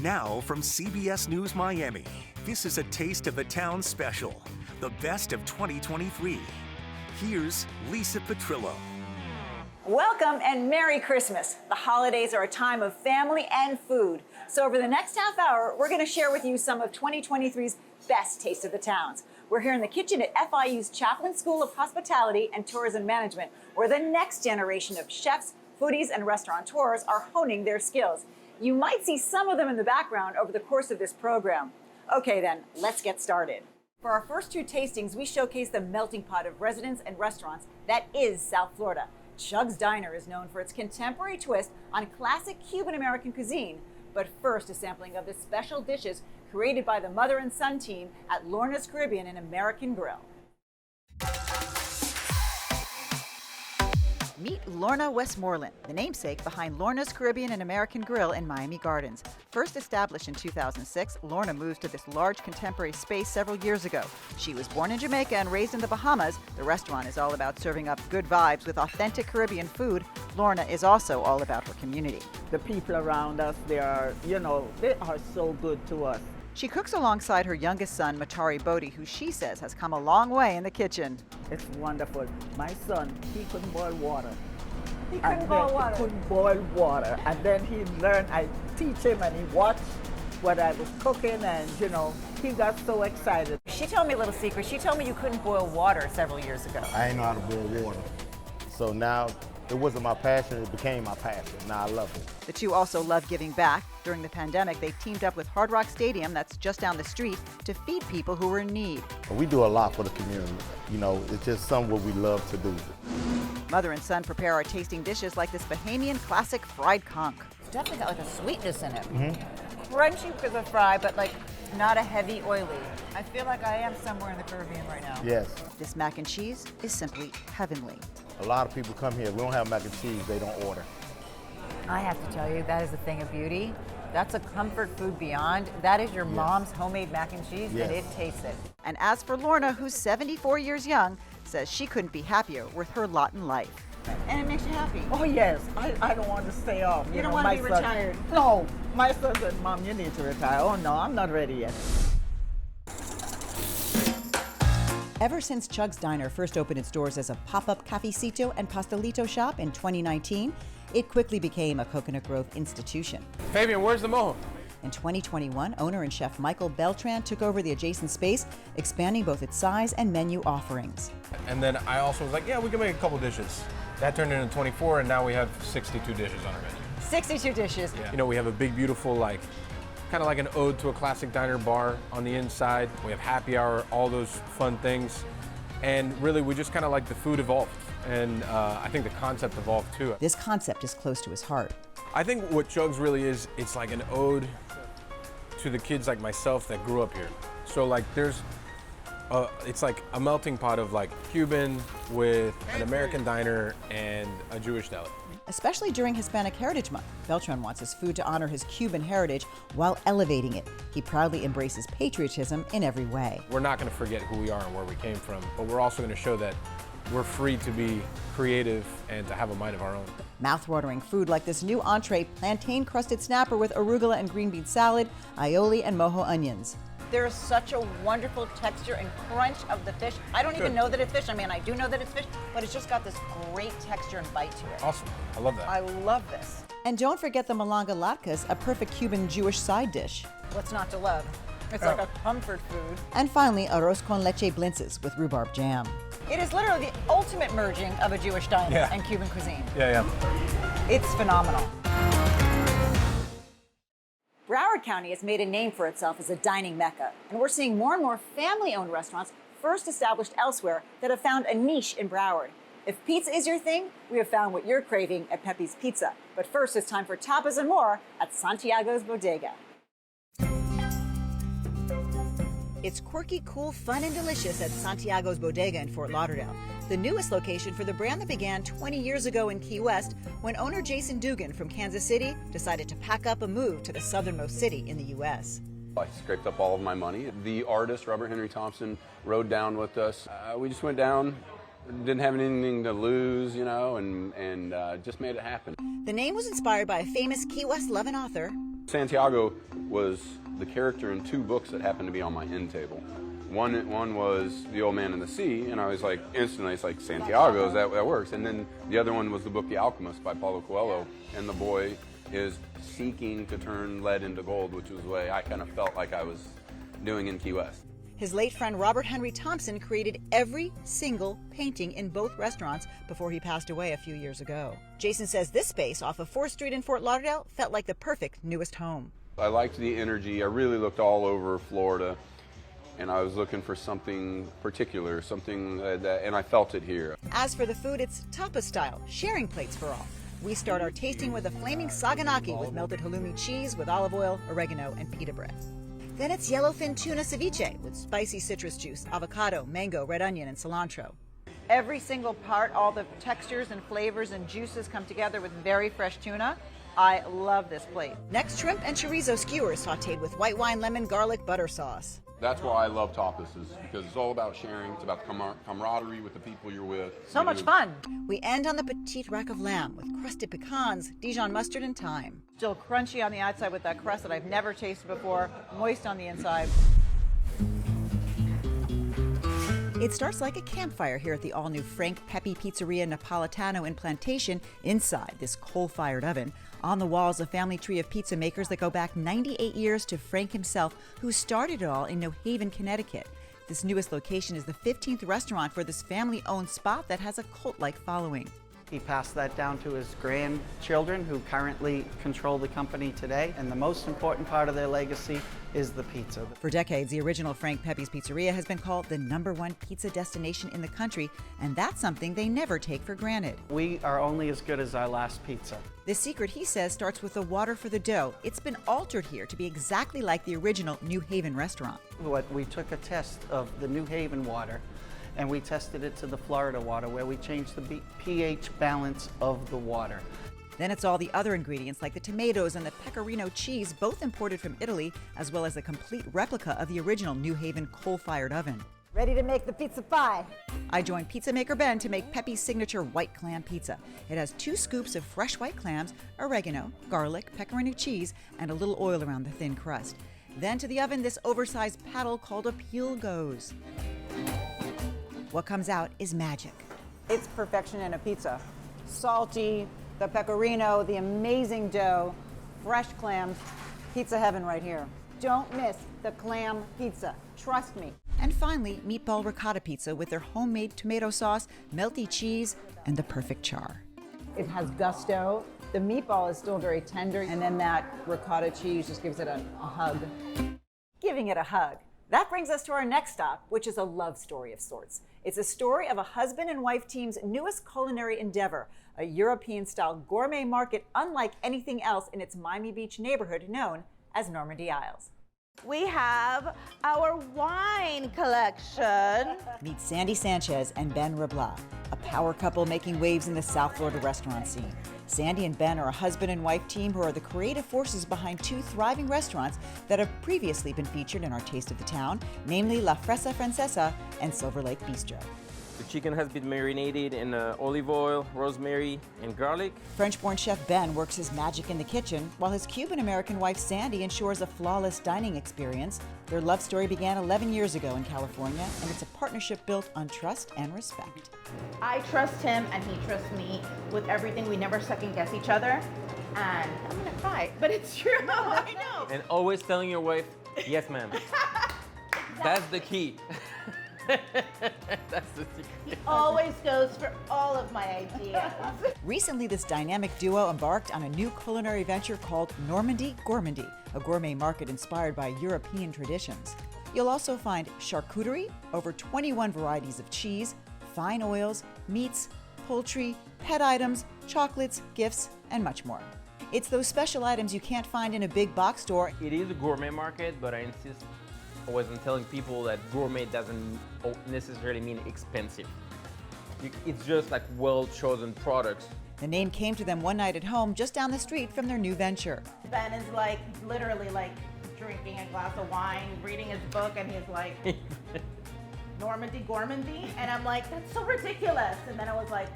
Now from CBS News Miami, this is a taste of the town special, the best of 2023. Here's Lisa Petrillo. Welcome and Merry Christmas. The holidays are a time of family and food. So over the next half hour, we're going to share with you some of 2023's best taste of the towns. We're here in the kitchen at FIU's Chaplin School of Hospitality and Tourism Management, where the next generation of chefs, foodies, and restaurateurs are honing their skills. You might see some of them in the background over the course of this program. Okay then, let's get started. For our first two tastings, we showcase the melting pot of residents and restaurants that is South Florida. Chug's Diner is known for its contemporary twist on classic Cuban-American cuisine. But first, a sampling of the special dishes created by the mother and son team at Lorna's Caribbean and American Grill. Meet Lorna Westmoreland, the namesake behind Lorna's Caribbean and American Grill in Miami Gardens. First established in 2006, Lorna moved to this large contemporary space several years ago. She was born in Jamaica and raised in the Bahamas. The restaurant is all about serving up good vibes with authentic Caribbean food. Lorna is also all about her community. The people around us, they are so good to us. She cooks alongside her youngest son, Matari Bodhi, who she says has come a long way in the kitchen. It's wonderful. My son, he couldn't boil water. He couldn't boil water. And then he learned, I teach him and he watched what I was cooking and, he got so excited. She told me a little secret. She told me you couldn't boil water several years ago. I didn't know how to boil water. So now it wasn't my passion, it became my passion. Now I love it. The two also love giving back. During the pandemic, they teamed up with Hard Rock Stadium, that's just down the street, to feed people who were in need. We do a lot for the community. It's just something what we love to do. Mother and son prepare our tasting dishes like this Bahamian classic fried conch. It's definitely got like a sweetness in it. Mm-hmm. Crunchy because of fry, but like not a heavy oily. I feel like I am somewhere in the Caribbean right now. Yes. This mac and cheese is simply heavenly. A lot of people come here, we don't have mac and cheese, they don't order. I have to tell you, that is a thing of beauty. That's a comfort food beyond. That is your mom's homemade mac and cheese, and it tastes it. And as for Lorna, who's 74 years young, says she couldn't be happier with her lot in life. And it makes you happy? Oh yes, I don't want to stay off. You don't want to be retired? No, my son said, Mom, you need to retire. Oh no, I'm not ready yet. Ever since Chug's Diner first opened its doors as a pop-up cafecito and pastelito shop in 2019, it quickly became a Coconut Grove institution. Fabian, where's the mojo? In 2021, owner and chef Michael Beltran took over the adjacent space, expanding both its size and menu offerings. And then I also was like, yeah, we can make a couple dishes. That turned into 24, and now we have 62 dishes on our menu. 62 dishes. Yeah. We have a big, beautiful, kind of like an ode to a classic diner bar on the inside. We have happy hour, all those fun things. And really, we just kind of like the food evolved. And I think the concept evolved too. This concept is close to his heart. I think what Chug's really is, it's like an ode to the kids like myself that grew up here. So it's like a melting pot of Cuban with an American diner and a Jewish deli. Especially during Hispanic Heritage Month, Beltran wants his food to honor his Cuban heritage while elevating it. He proudly embraces patriotism in every way. We're not going to forget who we are and where we came from, but we're also going to show that we're free to be creative and to have a mind of our own. Mouth-watering food like this new entree, plantain-crusted snapper with arugula and green bean salad, aioli, and mojo onions. There is such a wonderful texture and crunch of the fish. I don't even know that it's fish. I mean, I do know that it's fish, but it's just got this great texture and bite to it. Awesome. I love that. I love this. And don't forget the malanga latkes, a perfect Cuban Jewish side dish. What's not to love? It's like a comfort food. And finally, arroz con leche blintzes with rhubarb jam. It is literally the ultimate merging of a Jewish diner and Cuban cuisine. Yeah. It's phenomenal. Broward County has made a name for itself as a dining mecca, and we're seeing more and more family-owned restaurants first established elsewhere that have found a niche in Broward. If pizza is your thing, we have found what you're craving at Pepe's Pizza. But first, it's time for tapas and more at Santiago's Bodega. It's quirky, cool, fun, and delicious at Santiago's Bodega in Fort Lauderdale, the newest location for the brand that began 20 years ago in Key West when owner Jason Dugan from Kansas City decided to pack up and move to the southernmost city in the U.S. I scraped up all of my money. The artist, Robert Henry Thompson, rode down with us. We just went down, didn't have anything to lose, and just made it happen. The name was inspired by a famous Key West loving author, Santiago was the character in 2 books that happened to be on my end table. One was The Old Man and the Sea, and I was like, instantly, it's like, Santiago, that works. And then the other one was the book The Alchemist by Paulo Coelho, and the boy is seeking to turn lead into gold, which was the way I kind of felt like I was doing in Key West. His late friend Robert Henry Thompson created every single painting in both restaurants before he passed away a few years ago. Jason says this space off of 4th Street in Fort Lauderdale felt like the perfect newest home. I liked the energy. I really looked all over Florida, and I was looking for something particular, something and I felt it here. As for the food, it's tapas style, sharing plates for all. We start our tasting with a flaming saganaki with melted halloumi cheese with olive oil, oregano, and pita bread. Then it's yellowfin tuna ceviche with spicy citrus juice, avocado, mango, red onion, and cilantro. Every single part, all the textures and flavors and juices come together with very fresh tuna. I love this plate. Next, shrimp and chorizo skewers sauteed with white wine, lemon, garlic, butter sauce. That's why I love tapas, is because it's all about sharing. It's about camaraderie with the people you're with. So much fun. We end on the petite rack of lamb with crusted pecans, Dijon mustard, and thyme. Still crunchy on the outside with that crust that I've never tasted before, moist on the inside. It starts like a campfire here at the all-new Frank Pepe Pizzeria Napolitano in Plantation inside this coal-fired oven. On the walls, a family tree of pizza makers that go back 98 years to Frank himself, who started it all in New Haven, Connecticut. This newest location is the 15th restaurant for this family-owned spot that has a cult-like following. He passed that down to his grandchildren, who currently control the company today, and the most important part of their legacy is the pizza. For decades, the original Frank Pepe's Pizzeria has been called the #1 pizza destination in the country, and that's something they never take for granted. We are only as good as our last pizza. The secret, he says, starts with the water for the dough. It's been altered here to be exactly like the original New Haven restaurant. We took a test of the New Haven water, and we tested it to the Florida water, where we changed the pH balance of the water. Then it's all the other ingredients like the tomatoes and the pecorino cheese, both imported from Italy, as well as a complete replica of the original New Haven coal-fired oven. Ready to make the pizza pie? I joined pizza maker Ben to make Pepe's signature white clam pizza. It has 2 scoops of fresh white clams, oregano, garlic, pecorino cheese, and a little oil around the thin crust. Then to the oven, this oversized paddle called a peel goes. What comes out is magic. It's perfection in a pizza. Salty, the pecorino, the amazing dough, fresh clams, pizza heaven right here. Don't miss the clam pizza, trust me. And finally, meatball ricotta pizza with their homemade tomato sauce, melty cheese, and the perfect char. It has gusto. The meatball is still very tender, and then that ricotta cheese just gives it a hug. Giving it a hug. That brings us to our next stop, which is a love story of sorts. It's a story of a husband and wife team's newest culinary endeavor, a European-style gourmet market unlike anything else in its Miami Beach neighborhood known as Normandy Isles. We have our wine collection. Meet Sandy Sanchez and Ben Rabla, a power couple making waves in the South Florida restaurant scene. Sandy and Ben are a husband and wife team who are the creative forces behind 2 thriving restaurants that have previously been featured in our Taste of the Town, namely La Fresa Francesa and Silver Lake Bistro. The chicken has been marinated in olive oil, rosemary, and garlic. French-born chef Ben works his magic in the kitchen, while his Cuban-American wife Sandy ensures a flawless dining experience. Their love story began 11 years ago in California, and it's a partnership built on trust and respect. I trust him and he trusts me with everything. We never second guess each other. And I'm gonna cry, but it's true, I know. And always telling your wife, yes ma'am. That's the key. That's the secret. He always goes for all of my ideas. Recently, this dynamic duo embarked on a new culinary venture called Normandy Gormandy, a gourmet market inspired by European traditions. You'll also find charcuterie, over 21 varieties of cheese, fine oils, meats, poultry, pet items, chocolates, gifts, and much more. It's those special items you can't find in a big box store. It is a gourmet market, but I insist I wasn't telling people that gourmet doesn't necessarily mean expensive. It's just like well-chosen products. The name came to them one night at home just down the street from their new venture. Ben is like literally like drinking a glass of wine, reading his book, and he's like, Normandy Gormandy? And I'm like, that's so ridiculous. And then I was like,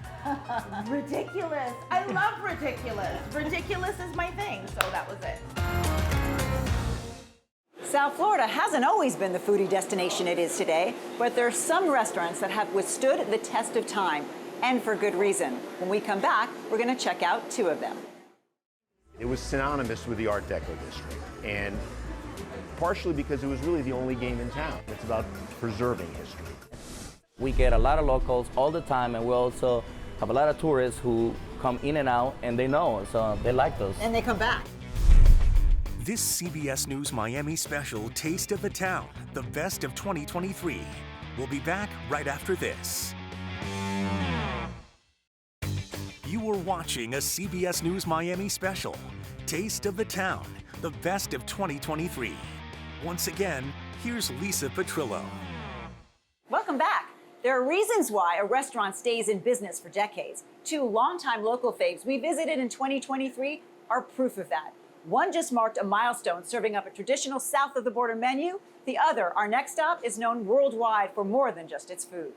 ridiculous. I love ridiculous. Ridiculous is my thing. So that was it. South Florida hasn't always been the foodie destination it is today, but there are some restaurants that have withstood the test of time, and for good reason. When we come back, we're going to check out 2 of them. It was synonymous with the Art Deco district, and partially because it was really the only game in town. It's about preserving history. We get a lot of locals all the time, and we also have a lot of tourists who come in and out, and they know, so they like those. And they come back. This CBS News Miami special, Taste of the Town, the best of 2023. We'll be back right after this. You are watching a CBS News Miami special, Taste of the Town, the best of 2023. Once again, here's Lisa Petrillo. Welcome back. There are reasons why a restaurant stays in business for decades. 2 longtime local faves we visited in 2023 are proof of that. One just marked a milestone, serving up a traditional south of the border menu. The other, our next stop, is known worldwide for more than just its food.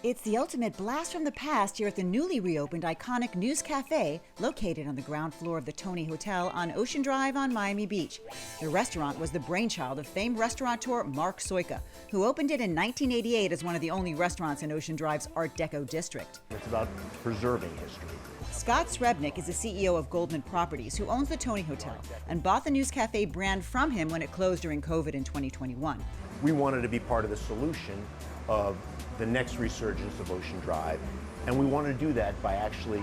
It's the ultimate blast from the past here at the newly reopened iconic News Cafe, located on the ground floor of the Tony Hotel on Ocean Drive on Miami Beach. The restaurant was the brainchild of famed restaurateur Mark Soika, who opened it in 1988 as one of the only restaurants in Ocean Drive's Art Deco district. It's about preserving history. Scott Srebnick is the CEO of Goldman Properties, who owns the Tony Hotel, and bought the News Cafe brand from him when it closed during COVID in 2021. We wanted to be part of the solution of the next resurgence of Ocean Drive, and we wanted to do that by actually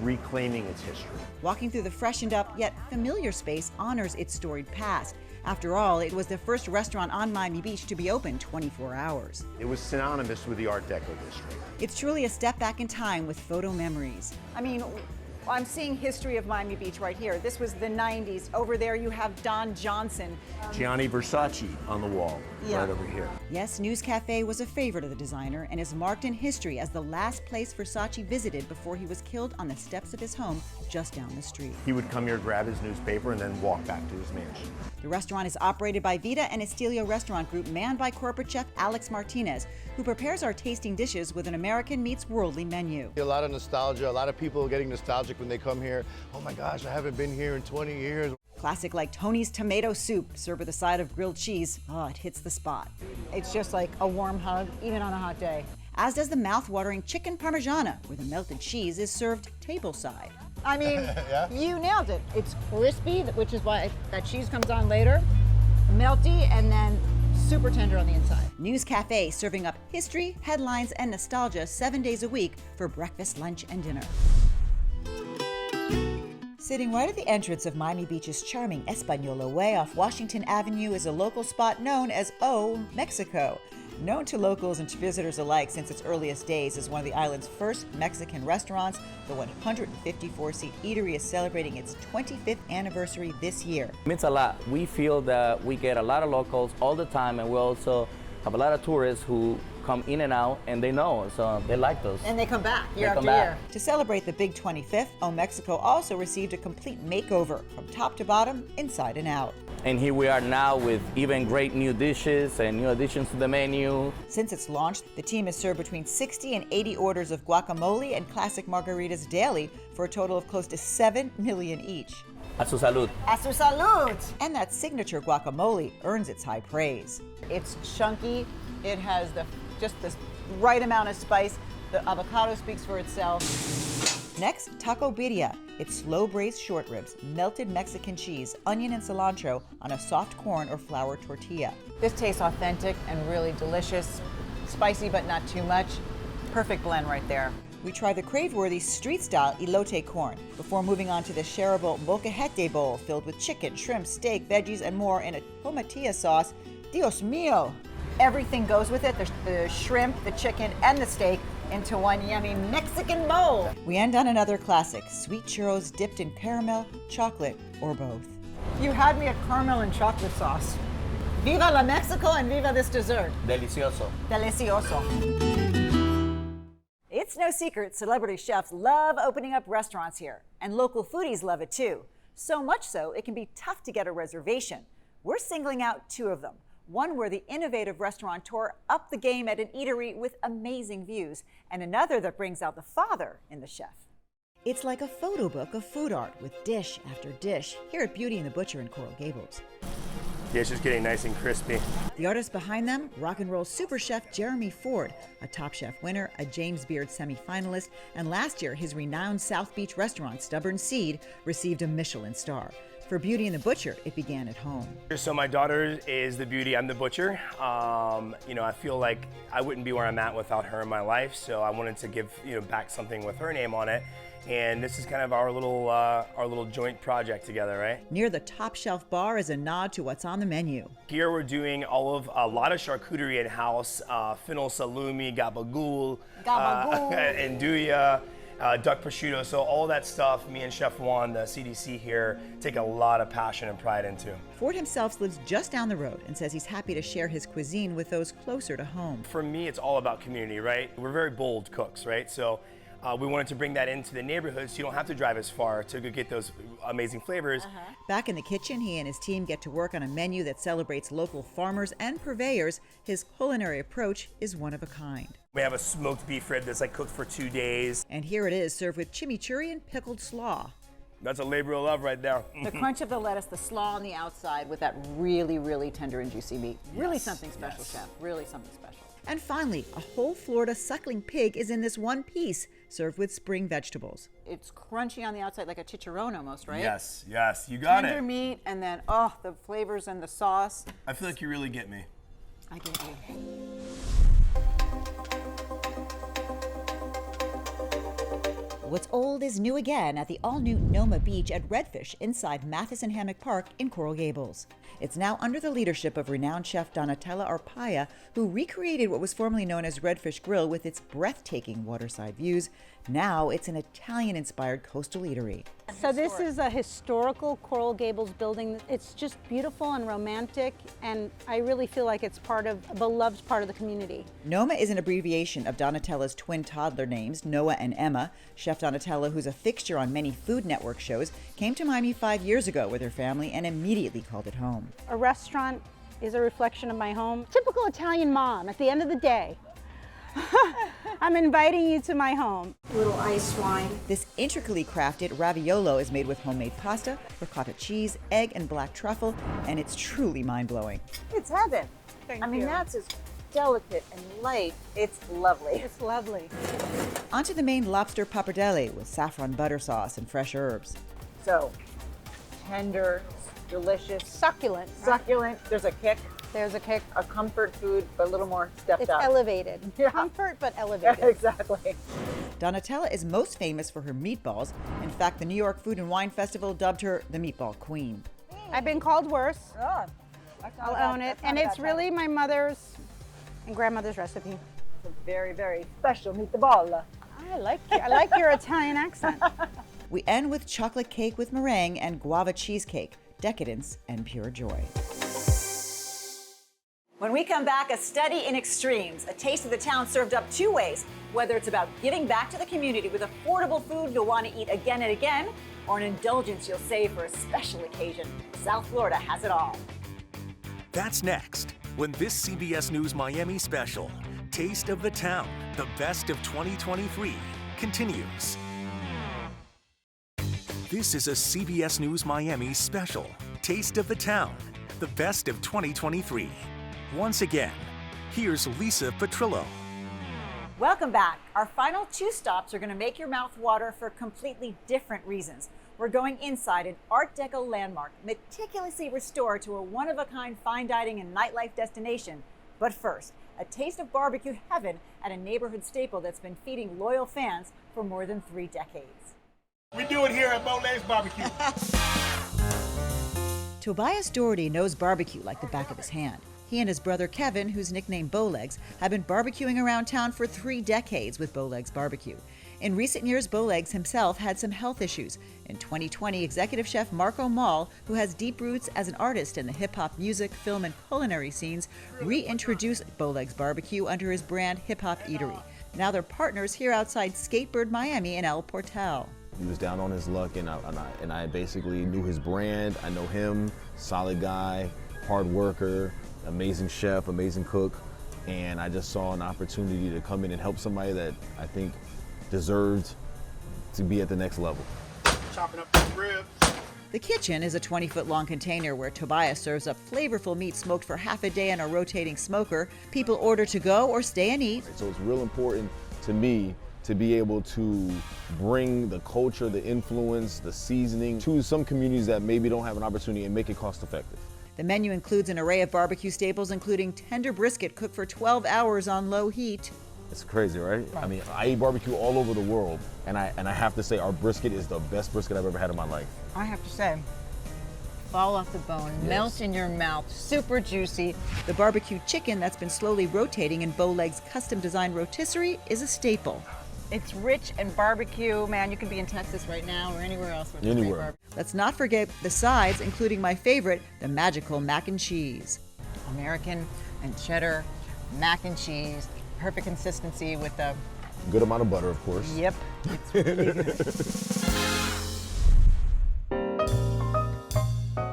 reclaiming its history. Walking through the freshened up yet familiar space honors its storied past. After all, it was the first restaurant on Miami Beach to be open 24 hours. It was synonymous with the Art Deco district. It's truly a step back in time with photo memories. I mean, I'm seeing history of Miami Beach right here. This was the 90s. Over there you have Don Johnson. Gianni Versace on the wall, right over here. Yes, News Cafe was a favorite of the designer and is marked in history as the last place Versace visited before he was killed on the steps of his home just down the street. He would come here, grab his newspaper, and then walk back to his mansion. The restaurant is operated by Vita and Estelio Restaurant Group, manned by corporate chef Alex Martinez, who prepares our tasting dishes with an American meets worldly menu. A lot of nostalgia, a lot of people getting nostalgic when they come here. Oh my gosh, I haven't been here in 20 years. Classic like Tony's tomato soup, served with a side of grilled cheese. Oh, it hits the spot. It's just like a warm hug, even on a hot day. As does the mouth-watering chicken parmigiana, where the melted cheese is served tableside. I mean, You nailed it. It's crispy, which is why that cheese comes on later. Melty, and then super tender on the inside. News Cafe, serving up history, headlines, and nostalgia 7 days a week for breakfast, lunch, and dinner. Sitting right at the entrance of Miami Beach's charming Española Way off Washington Avenue is a local spot known as O Mexico. Known to locals and to visitors alike since its earliest days as one of the island's first Mexican restaurants, the 154-seat eatery is celebrating its 25th anniversary this year. It means a lot. We feel that we get a lot of locals all the time, and we also have a lot of tourists who come in and out, and they know, so they like those. And they come back year after year. To celebrate the big 25th, O Mexico also received a complete makeover from top to bottom, inside and out. And here we are now with even great new dishes and new additions to the menu. Since its launch, the team has served between 60 and 80 orders of guacamole and classic margaritas daily for a total of close to 7 million each. A su salud. A su salud! And that signature guacamole earns its high praise. It's chunky, it has just this right amount of spice. The avocado speaks for itself. Next, taco birria. It's slow-braised short ribs, melted Mexican cheese, onion and cilantro on a soft corn or flour tortilla. This tastes authentic and really delicious. Spicy but not too much. Perfect blend right there. We try the crave-worthy street-style elote corn before moving on to the shareable molcajete bowl filled with chicken, shrimp, steak, veggies, and more in a tomatilla sauce. Dios mío! Everything goes with it, the shrimp, the chicken, and the steak into one yummy Mexican bowl. We end on another classic, sweet churros dipped in caramel, chocolate, or both. You had me at caramel and chocolate sauce. Viva la Mexico and viva this dessert. Delicioso. Delicioso. It's no secret celebrity chefs love opening up restaurants here, and local foodies love it too. So much so, it can be tough to get a reservation. We're singling out 2 of them. One where the innovative restaurateur upped the game at an eatery with amazing views, and another that brings out the father in the chef. It's like a photo book of food art with dish after dish here at Beauty and the Butcher in Coral Gables. Yeah, it's just getting nice and crispy. The artist behind them, rock and roll super chef Jeremy Ford, a Top Chef winner, a James Beard semifinalist, and last year his renowned South Beach restaurant, Stubborn Seed, received a Michelin star. For Beauty and the Butcher, it began at home. So my daughter is the beauty, I'm the butcher. You know, I feel like I wouldn't be where I'm at without her in my life, so I wanted to give back something with her name on it. And this is kind of our little joint project together, right? Near the top shelf bar is a nod to what's on the menu. Here we're doing a lot of charcuterie in-house, fennel salumi, gabagool, andouille, duck prosciutto. So all that stuff, me and Chef Juan, the CDC here, take a lot of passion and pride into. Ford himself lives just down the road and says he's happy to share his cuisine with those closer to home. For me, it's all about community, right? We're very bold cooks, right? So we wanted to bring that into the neighborhood so you don't have to drive as far to go get those amazing flavors. Back in the kitchen, he and his team get to work on a menu that celebrates local farmers and purveyors. His culinary approach is one of a kind. We have a smoked beef rib that's like cooked for 2 days. And here it is, served with chimichurri and pickled slaw. That's a labor of love right there. The crunch of the lettuce, the slaw on the outside with that really, really tender and juicy meat. Really something special, Chef. Really something special. And finally, a whole Florida suckling pig is in this one piece, served with spring vegetables. It's crunchy on the outside, like a chicharron almost, right? Yes, yes, you got it. Tender meat, and then, the flavors and the sauce. I feel like you really get me. I get you. What's old is new again at the all-new Noma Beach at Redfish inside Matheson Hammock Park in Coral Gables. It's now under the leadership of renowned chef Donatella Arpaia, who recreated what was formerly known as Redfish Grill with its breathtaking waterside views. Now it's an Italian-inspired coastal eatery. So this is a historical Coral Gables building. It's just beautiful and romantic, and I really feel like it's a beloved part of the community. Noma is an abbreviation of Donatella's twin toddler names, Noah and Emma. Chef Donatella, who's a fixture on many Food Network shows, came to Miami 5 years ago with her family and immediately called it home. A restaurant is a reflection of my home. Typical Italian mom at the end of the day. I'm inviting you to my home. Little ice wine. This intricately crafted raviolo is made with homemade pasta, ricotta cheese, egg, and black truffle, and it's truly mind-blowing. It's heaven. Thank I mean, you. that's as delicate and light. It's lovely. It's lovely. Onto the main lobster pappardelle with saffron butter sauce and fresh herbs. So, tender, delicious. Succulent. Succulent. There's a kick. There's a kick. A comfort food, but a little more stepped It's up. elevated. Yeah. Comfort, but elevated. Exactly. Donatella is most famous for her meatballs. In fact, the New York Food and Wine Festival dubbed her the Meatball Queen. I've been called worse. Oh, I'll own it. And it's really my mother's and grandmother's recipe. It's a very, very special meatball. I like your Italian accent. We end with chocolate cake with meringue and guava cheesecake, decadence and pure joy. When we come back, a study in extremes, a taste of the town served up two ways, whether it's about giving back to the community with affordable food you'll want to eat again and again, or an indulgence you'll save for a special occasion. South Florida has it all. That's next, when this CBS News Miami special, Taste of the Town, the best of 2023, continues. This is a CBS News Miami special, Taste of the Town, the best of 2023. Once again, here's Lisa Petrillo. Welcome back. Our final two stops are going to make your mouth water for completely different reasons. We're going inside an Art Deco landmark, meticulously restored to a one-of-a-kind fine dining and nightlife destination. But first, a taste of barbecue heaven at a neighborhood staple that's been feeding loyal fans for more than 3 decades. We do it here at Bowlegs Barbecue. Tobias Doherty knows barbecue like the back of his hand. He and his brother Kevin, who's nicknamed Bowlegs, have been barbecuing around town for 3 decades with Bowlegs Barbecue. In recent years, Bowlegs himself had some health issues. In 2020, executive chef Marco Mall, who has deep roots as an artist in the hip-hop music, film, and culinary scenes, reintroduced Bowlegs Barbecue under his brand Hip Hop Eatery. Now they're partners here outside Skatebird Miami in El Portal. He was down on his luck, and I basically knew his brand. I know him, solid guy, hard worker, amazing chef, amazing cook, and I just saw an opportunity to come in and help somebody that I think deserved to be at the next level. Chopping up the ribs. The kitchen is a 20-foot-long container where Tobias serves up flavorful meat smoked for half a day in a rotating smoker. People order to go or stay and eat. So it's real important to me to be able to bring the culture, the influence, the seasoning to some communities that maybe don't have an opportunity and make it cost effective. The menu includes an array of barbecue staples, including tender brisket cooked for 12 hours on low heat. It's crazy, right? I mean, I eat barbecue all over the world, and I have to say our brisket is the best brisket I've ever had in my life. I have to say, fall off the bone, melt in your mouth, super juicy. The barbecue chicken that's been slowly rotating in Bowlegs' custom-designed rotisserie is a staple. It's rich and barbecue. Man, you could be in Texas right now or anywhere else. With Anywhere. Let's not forget the sides, including my favorite, the magical mac and cheese. American and cheddar, mac and cheese, perfect consistency with the good amount of butter, of course. Yep, it's really good.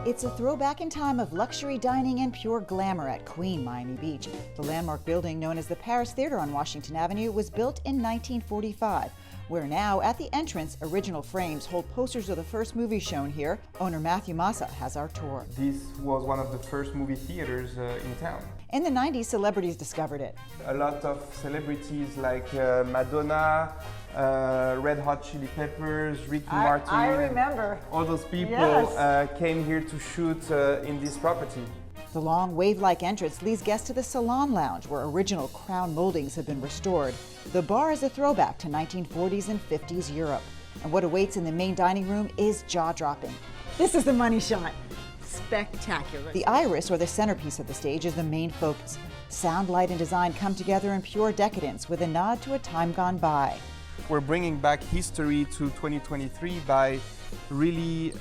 It's a throwback in time of luxury dining and pure glamour at Queen Miami Beach. The landmark building known as the Paris Theater on Washington Avenue was built in 1945, where now at the entrance, original frames hold posters of the first movie shown here. Owner Matthew Massa has our tour. This was one of the first movie theaters in town. In the 90s, celebrities discovered it. A lot of celebrities like Madonna, Red Hot Chili Peppers, Ricky Martin. I remember. All those people came here to shoot in this property. The long wave-like entrance leads guests to the Salon Lounge, where original crown moldings have been restored. The bar is a throwback to 1940s and 50s Europe. And what awaits in the main dining room is jaw-dropping. This is the money shot. Spectacular. The iris, or the centerpiece of the stage, is the main focus. Sound, light, and design come together in pure decadence with a nod to a time gone by. We're bringing back history to 2023 by really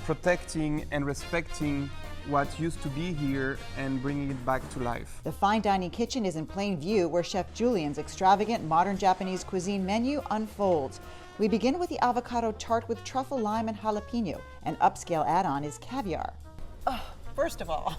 protecting and respecting what used to be here and bringing it back to life. The fine dining kitchen is in plain view where Chef Julian's extravagant modern Japanese cuisine menu unfolds. We begin with the avocado tart with truffle, lime, and jalapeno. An upscale add-on is caviar. Oh, first of all,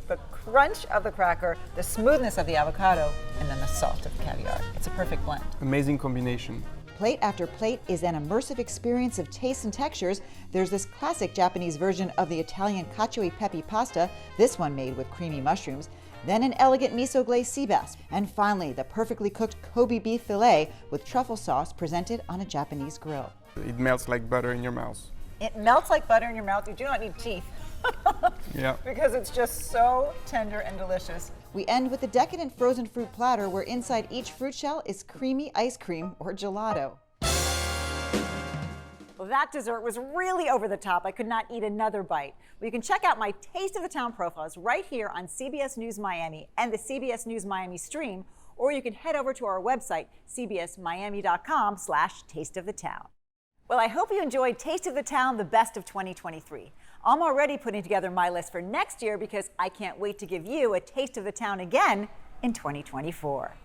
the crunch of the cracker, the smoothness of the avocado, and then the salt of the caviar. It's a perfect blend. Amazing combination. Plate after plate is an immersive experience of tastes and textures. There's this classic Japanese version of the Italian cacio e pepe pasta, this one made with creamy mushrooms, then an elegant miso glazed sea bass, and finally the perfectly cooked Kobe beef fillet with truffle sauce presented on a Japanese grill. It melts like butter in your mouth. It melts like butter in your mouth. You do not need teeth. Yeah. Because it's just so tender and delicious. We end with the decadent frozen fruit platter where inside each fruit shell is creamy ice cream or gelato. Well, that dessert was really over the top. I could not eat another bite. Well, you can check out my Taste of the Town profiles right here on CBS News Miami and the CBS News Miami stream, or you can head over to our website, cbsmiami.com/tasteofthetown. Well, I hope you enjoyed Taste of the Town, the best of 2023. I'm already putting together my list for next year because I can't wait to give you a taste of the town again in 2024.